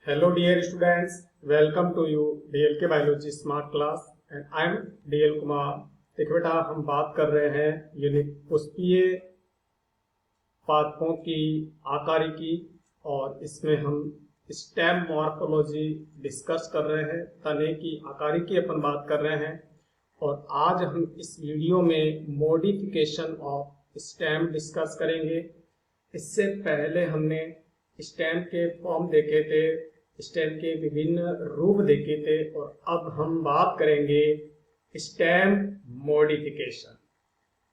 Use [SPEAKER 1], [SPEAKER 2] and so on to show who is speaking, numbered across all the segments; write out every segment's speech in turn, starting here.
[SPEAKER 1] Hello dear students, welcome to you DLK Biology Smart Class and I am DL Kumar. देखिए बेटा, हम बात कर रहे हैं यूनिट पुष्पीय पादपों की आकारिकी और इसमें हम स्टेम मॉर्फोलॉजी डिस्कस कर रहे हैं। तने की आकारिकी अपन बात कर रहे हैं और आज हम इस वीडियो में मॉडिफिकेशन ऑफ स्टेम डिस्कस करेंगे। इससे पहले हमने स्टेम के फॉर्म देखे थे, स्टेम के विभिन्न रूप देखे थे और अब हम बात करेंगे स्टेम मॉडिफिकेशन।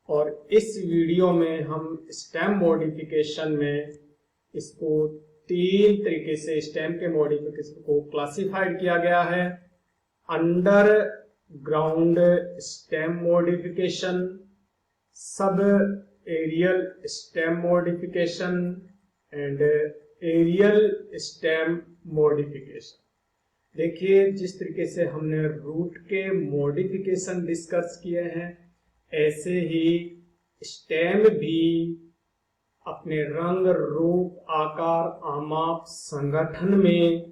[SPEAKER 1] और इस वीडियो में हम स्टेम मॉडिफिकेशन में इसको तीन तरीके से स्टेम के मॉडिफिकेशन को क्लासिफाइड किया गया है। Underground stem modification, subaerial stem modification and aerial stem modification. देखिए, जिस तरीके से हमने रूट के मॉडिफिकेशन डिस्कस किए हैं, ऐसे ही स्टेम भी अपने रंग, रूप, आकार, आमाप, संगठन में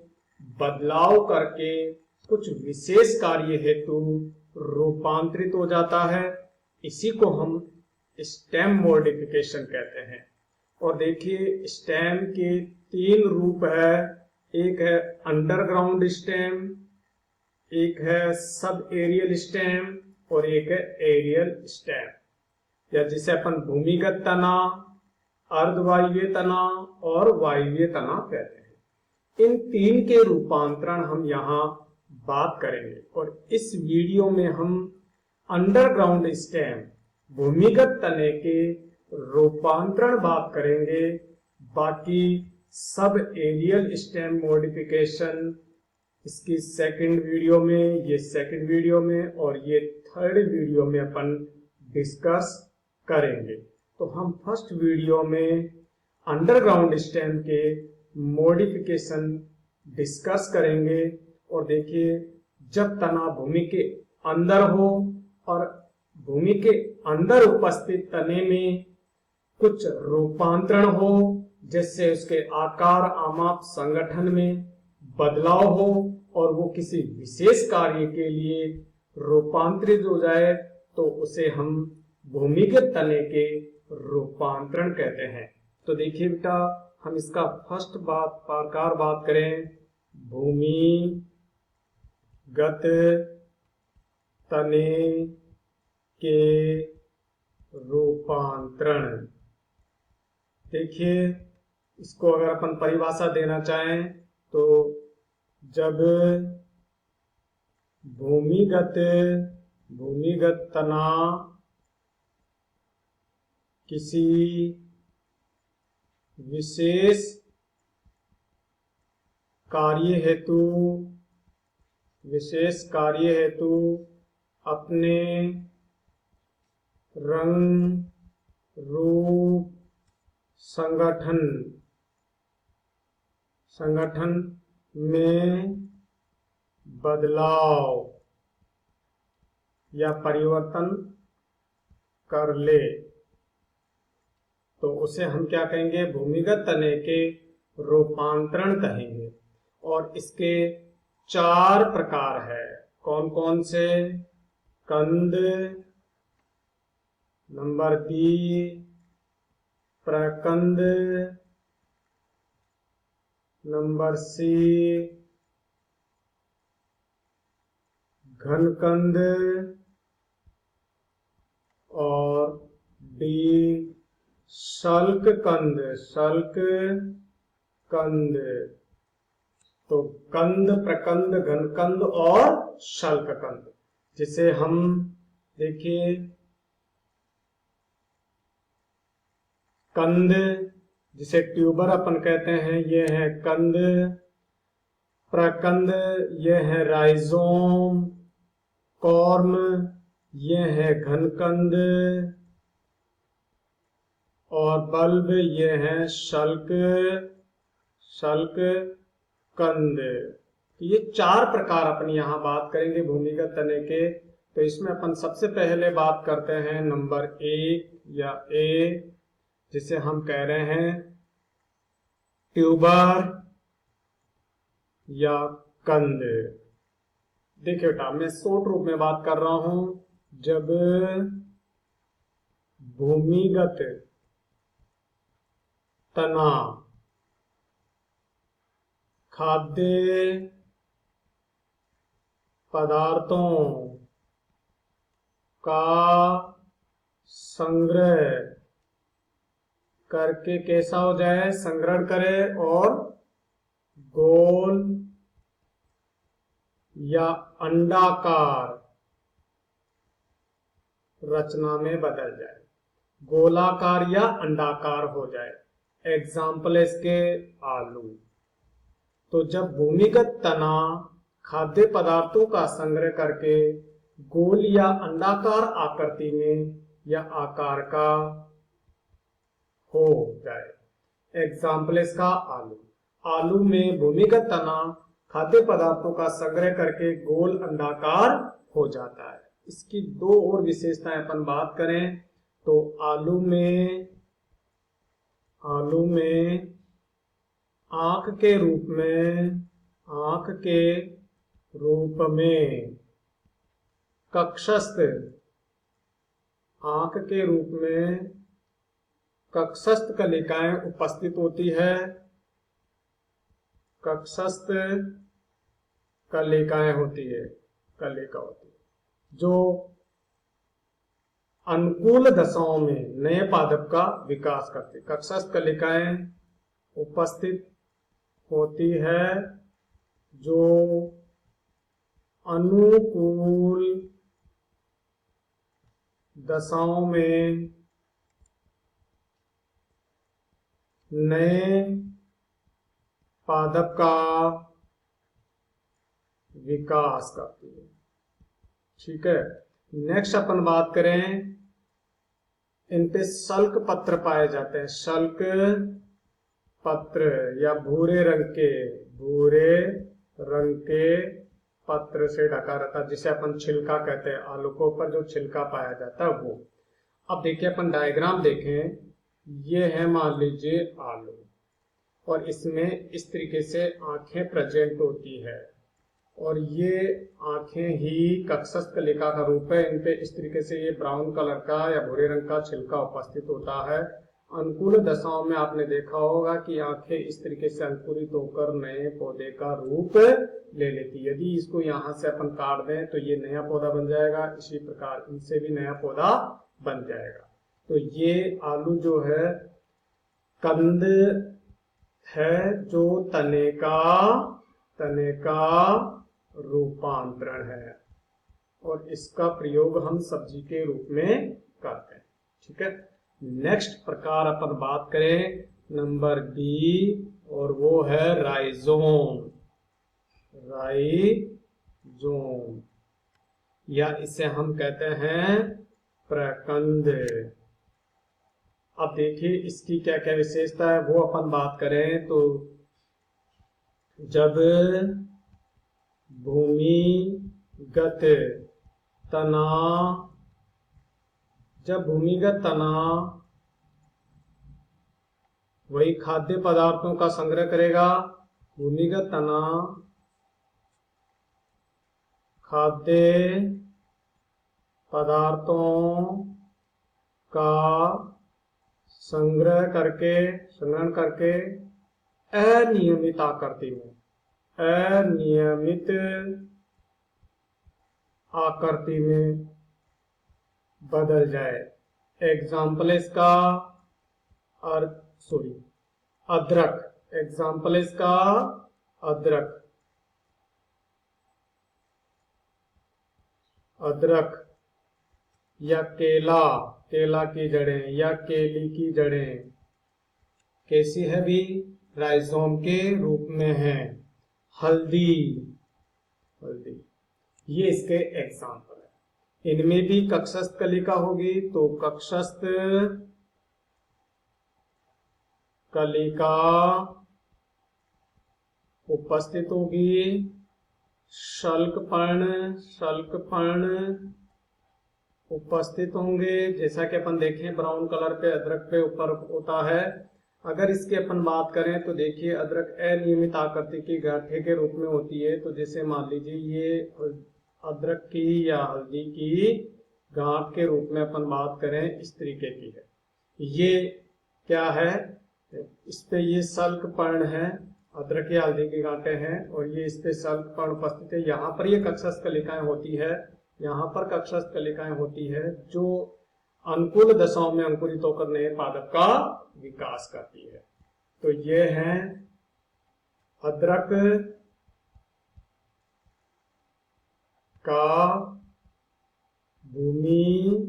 [SPEAKER 1] बदलाव करके कुछ विशेष कार्य हेतु रूपांतरित हो जाता है। इसी को हम स्टेम मॉडिफिकेशन कहते हैं। और देखिए, स्टेम के तीन रूप है। एक है अंडरग्राउंड स्टेम, एक है सब एरियल स्टेम और एक है एरियल स्टेम, या जिसे अपन भूमिगत तना, अर्धवायवीय तना और वायवीय तना कहते हैं। इन तीन के रूपांतरण हम यहाँ बात करेंगे और इस वीडियो में हम अंडरग्राउंड स्टेम, भूमिगत तने के रूपांतरण बात करेंगे। बाकी सब एरियल स्टेम मॉडिफिकेशन इसकी सेकंड वीडियो में, ये सेकंड वीडियो में और ये थर्ड वीडियो में अपन डिस्कस करेंगे। तो हम फर्स्ट वीडियो में अंडरग्राउंड स्टेम के मॉडिफिकेशन डिस्कस करेंगे। और देखिए, जब तना भूमि के अंदर हो और भूमि के अंदर उपस्थित तने में कुछ रूपांतरण हो, जिससे उसके आकार, आमाप, संगठन में बदलाव हो और वो किसी विशेष कार्य के लिए रूपांतरित हो जाए, तो उसे हम भूमिगत तने के रूपांतरण कहते हैं। तो देखिए बेटा, हम इसका फर्स्ट प्रकार बात करें, भूमिगत तने के रूपांतरण। देखिए, इसको अगर अपन परिभाषा देना चाहें तो जब भूमिगत तना किसी विशेष कार्य हेतु अपने रंग, रूप, संगठन में बदलाव या परिवर्तन कर ले, तो उसे हम क्या कहेंगे? भूमिगत तने के रूपांतरण कहेंगे। और इसके चार प्रकार है। कौन कौन से? कंद, नंबर बी प्रकंद, नंबर सी घनकंद और डी शल्ककंद। तो कंद, प्रकंद, घनकंद और शल्ककंद, जिसे हम देखिए कंद, जिसे ट्यूबर अपन कहते हैं, ये है कंद। प्रकंद, ये है राइजोम, कॉर्म, ये है घनकंद और बल्ब, ये है शल्ककंद। ये चार प्रकार अपन यहाँ बात करेंगे भूमिगत तने के। तो इसमें अपन सबसे पहले बात करते हैं नंबर एक या ए, जिसे हम कह रहे हैं ट्यूबर। या कंद। देखिए बेटा, मैं शॉर्ट रूप में बात कर रहा हूं। जब भूमिगत तना खाद्य पदार्थों का संग्रह करके कैसा हो जाए, संग्रहण करे और गोल या अंडाकार रचना में बदल जाए, गोलाकार या अंडाकार हो जाए। एग्जाम्पल इसके आलू। तो जब भूमिगत तना खाद्य पदार्थों का संग्रह करके गोल या अंडाकार आकृति में या आकार का हो जाए। एग्जाम्पल इसका आलू। आलू में भूमिगत तना खाद्य पदार्थों का संग्रह करके गोल अंडाकार हो जाता है। इसकी दो और विशेषताएं अपन बात करें तो आलू में आंख के रूप में कक्षस्थ, आंख के रूप में कक्षस्थ कलिकाएं उपस्थित होती है। कक्षस्थ कलिकाएं होती है, कलिका होती है जो अनुकूल दशाओं में नए पादप का विकास करती है। कक्षस्थ कलिकाएं उपस्थित होती है जो अनुकूल दशाओं में नए पादप का विकास करती है। ठीक है, नेक्स्ट अपन बात करें, इन पे शल्क पत्र पाए जाते हैं। शल्क पत्र या भूरे रंग के पत्र से ढका रहता है, जिसे अपन छिलका कहते हैं। आलू के ऊपर जो छिलका पाया जाता है वो। अब देखिए, अपन डायग्राम देखें। ये है, मान लीजिए, आलू, और इसमें इस तरीके से आंखें प्रेजेंट होती है, और ये आंखें ही कक्षस्थ कलिका का रूप है। इन पे इस तरीके से ये ब्राउन कलर का या भूरे रंग का छिलका उपस्थित होता है। अनुकूल दशाओं में आपने देखा होगा कि आंखें इस तरीके से अंकुरित होकर नए पौधे का रूप ले लेती है। यदि इसको यहाँ से अपन काट दें तो ये नया पौधा बन जाएगा। इसी प्रकार इनसे भी नया पौधा बन जाएगा। तो ये आलू जो है कंद है, जो तने का रूपांतरण है, और इसका प्रयोग हम सब्जी के रूप में करते हैं। ठीक है, नेक्स्ट प्रकार अपन बात करें नंबर बी, और वो है राइजोम। राइजोम, या इसे हम कहते हैं प्रकंद। अब देखिए इसकी क्या क्या विशेषता है वो अपन बात करें तो जब भूमिगत तना वही खाद्य पदार्थों का संग्रह करेगा। भूमिगत तना खाद्य पदार्थों का संग्रहण करके अनियमित आकृति में बदल जाए। एग्जाम्पल इसका अदरक। एग्जाम्पल इसका अदरक या केला की जड़ें या केली की जड़ें कैसी है भी, राइजोम के रूप में है। हल्दी, ये इसके एग्जाम्पल है। इनमें भी कक्षस्थ कलिका होगी, तो कक्षस्थ कलिका उपस्थित होगी। शल्कपर्ण उपस्थित होंगे, जैसा कि अपन देखें ब्राउन कलर पे अदरक पे ऊपर होता है। अगर इसकी अपन बात करें तो देखिए अदरक अनियमित आकृति की गांठे के रूप में होती है। तो जैसे मान लीजिए ये अदरक की या हल्दी की गांठ के रूप में अपन बात करें इस तरीके की है। ये क्या है, इस पे ये सल्क पर्ण है, अदरक या हल्दी की गांठें हैं और ये इस पे सल्क पर्ण उपस्थित है। यहाँ पर ये कक्षस्थ कलिकाएं होती है, यहाँ पर कक्षस्थ कलिकाएं होती है जो अनुकूल दशाओं में अंकुरित होकर नए पादप का विकास करती है। तो ये है अदरक का भूमिगत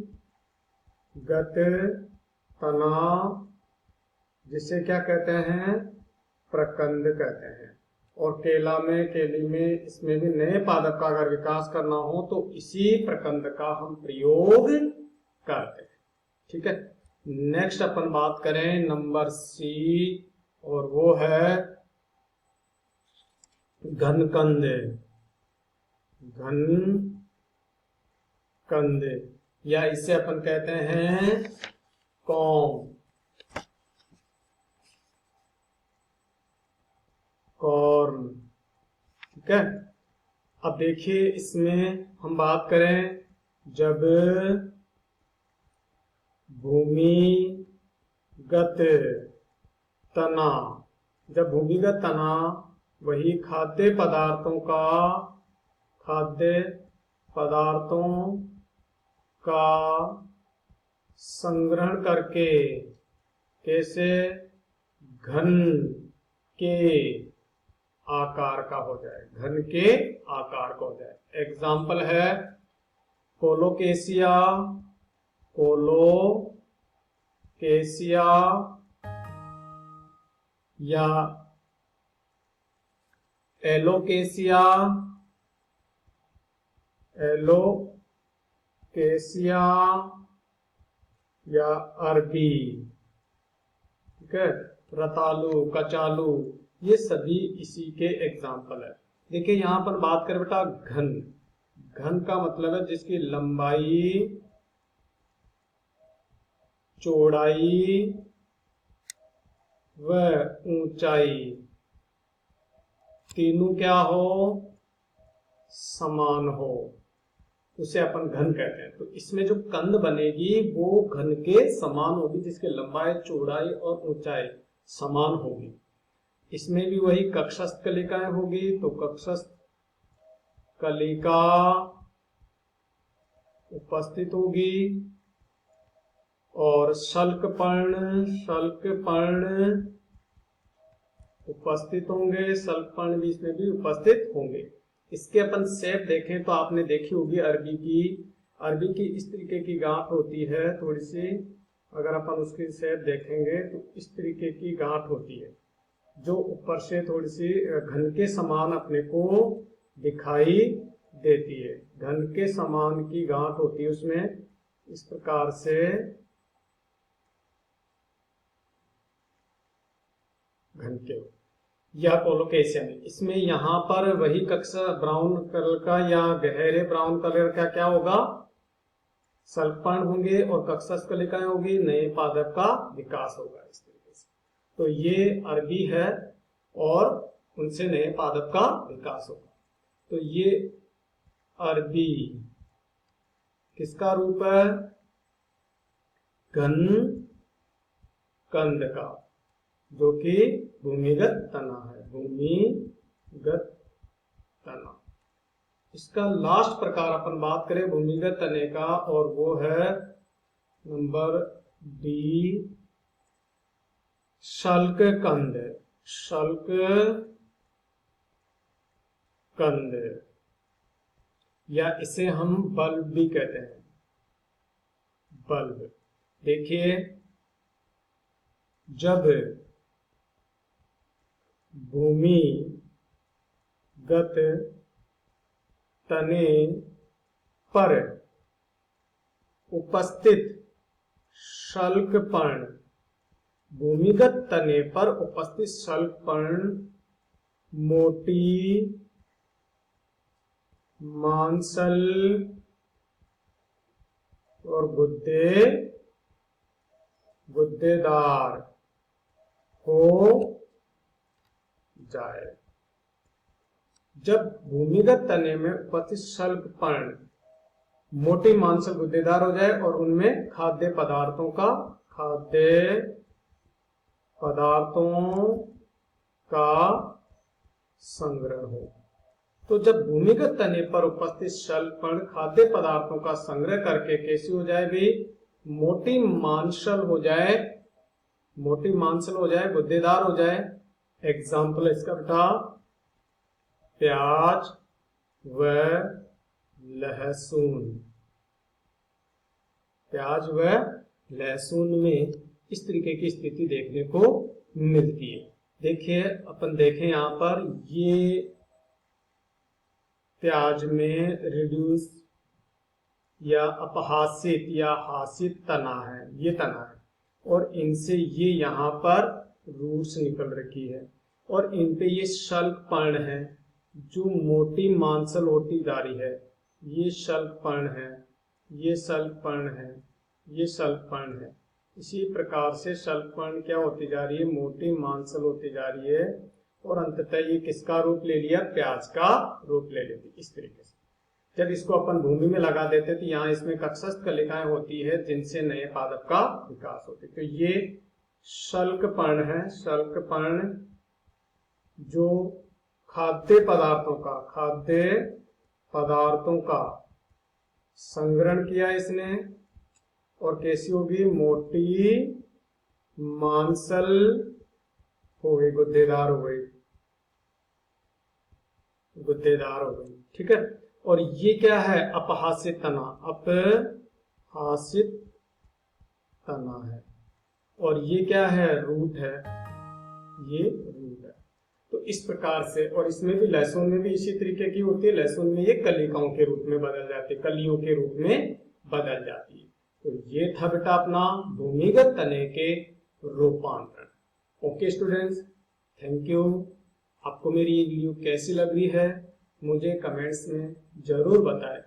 [SPEAKER 1] तना, जिसे क्या कहते हैं, प्रकंद कहते हैं। और केली में इसमें भी नए पादप का अगर विकास करना हो तो इसी प्रकंद का हम प्रयोग करते हैं। ठीक है, नेक्स्ट अपन बात करें नंबर सी, और वो है घनकंद। घनकंद या इसे अपन कहते हैं कॉर्न। ठीक है, अब देखिए इसमें हम बात करें जब भूमिगत तना, जब भूमिगत तना वही खाद्य पदार्थों का संग्रहण करके कैसे घन के आकार का हो जाए, घन के आकार का हो जाए। एग्जाम्पल है कोलोकेशिया या एलोकेशिया या अरबी। ठीक है, रतालू, कचालू, ये सभी इसी के एग्जाम्पल है। देखिए यहाँ पर बात करें बेटा घन का मतलब है जिसकी लंबाई, चौड़ाई व ऊंचाई तीनों क्या हो, समान हो, उसे अपन घन कहते हैं। तो इसमें जो कंद बनेगी वो घन के समान होगी, जिसकी लंबाई, चौड़ाई और ऊंचाई समान होगी। इसमें भी वही कक्षस्थ कलिकाएं होगी। तो कक्षस्थ कलिका उपस्थित होगी और शल्कपर्ण उपस्थित होंगे, शल्कपर्ण भी इसमें भी उपस्थित होंगे। इसके अपन शेप देखें तो आपने देखी होगी अरबी की इस तरीके की गांठ होती है थोड़ी सी। अगर अपन उसकी शेप देखेंगे तो इस तरीके की गांठ होती है जो ऊपर से थोड़ी सी घन के समान अपने को दिखाई देती है। घन के समान की गांठ होती है उसमें, इस प्रकार से घन के। या कोलोकेशिया में इसमें यहाँ पर वही कक्षा ब्राउन कलर का या गहरे ब्राउन कलर का क्या होगा, सल्कपर्ण होंगे और कक्षस्थ कलिकाएं होगी, नए पादप का विकास होगा इस तरीके से। तो ये अरबी है और उनसे नए पादप का विकास होगा। तो ये अरबी किसका रूप है, घन कंद का, जो कि भूमिगत तना है, भूमिगत तना। इसका लास्ट प्रकार अपन बात करें भूमिगत तने का, और वो है नंबर डी, शल्ककंद। या इसे हम बल्ब भी कहते हैं, बल्ब। देखिए जब भूमिगत तने पर उपस्थित शल्कपर्ण, भूमिगत तने पर उपस्थित शल्कपर्ण मोटी, मांसल और गुद्देदार हो जाए। जब भूमिगत तने में उपस्थित शल्क पर्ण मोटी मांसल गुद्देदार हो जाए और उनमें खाद्य पदार्थों का संग्रह हो। तो जब भूमिगत तने पर उपस्थित शल्क पर्ण खाद्य पदार्थों का संग्रह करके कैसी हो जाए भी, मोटी मांसल हो जाए, गुद्देदार हो जाए। एग्जाम्पल इसका बेटा प्याज व लहसुन में इस तरीके की स्थिति देखने को मिलती है। देखिए अपन देखें यहाँ पर, ये प्याज में रिड्यूस या अपहासित या हासित तना है, ये तना है, और इनसे ये यहाँ पर रूट्स निकल रखी है और इन पे ये शल्क पर्ण है जो मोटी मांसल होती जा रही है। ये शल्क पर्ण है, ये शल्क पर्ण है, ये शल्क पर्ण है। इसी प्रकार से शल्क पर्ण क्या होती जा रही है, मोटी मांसल होती जा रही है और अंततः ये किसका रूप ले लिया, प्याज का रूप ले लेती। इस तरीके से जब इसको अपन भूमि में लगा देते तो यहाँ इसमें कक्षस्थ कलिकाएं होती है जिनसे नए पादप का विकास होता है। तो ये शल्क पर्ण है, शल्क पर्ण जो खाद्य पदार्थों का संग्रहण किया इसने और कैसी होगी, मोटी मांसल हो गई, गुद्देदार हो गई। ठीक है। और ये क्या है, अपहासित तना है और ये क्या है, रूट है, ये रूट है। तो इस प्रकार से, और इसमें भी लहसुन में भी इसी तरीके की होती है। लहसुन में ये कलिकाओं के रूप में बदल जाती है, कलियों के रूप में बदल जाती है। तो ये था बेटा अपना भूमिगत तने के रूपांतरण। Okay students, thank you. आपको मेरी ये वीडियो कैसी लग रही है मुझे कमेंट्स में जरूर बताएं।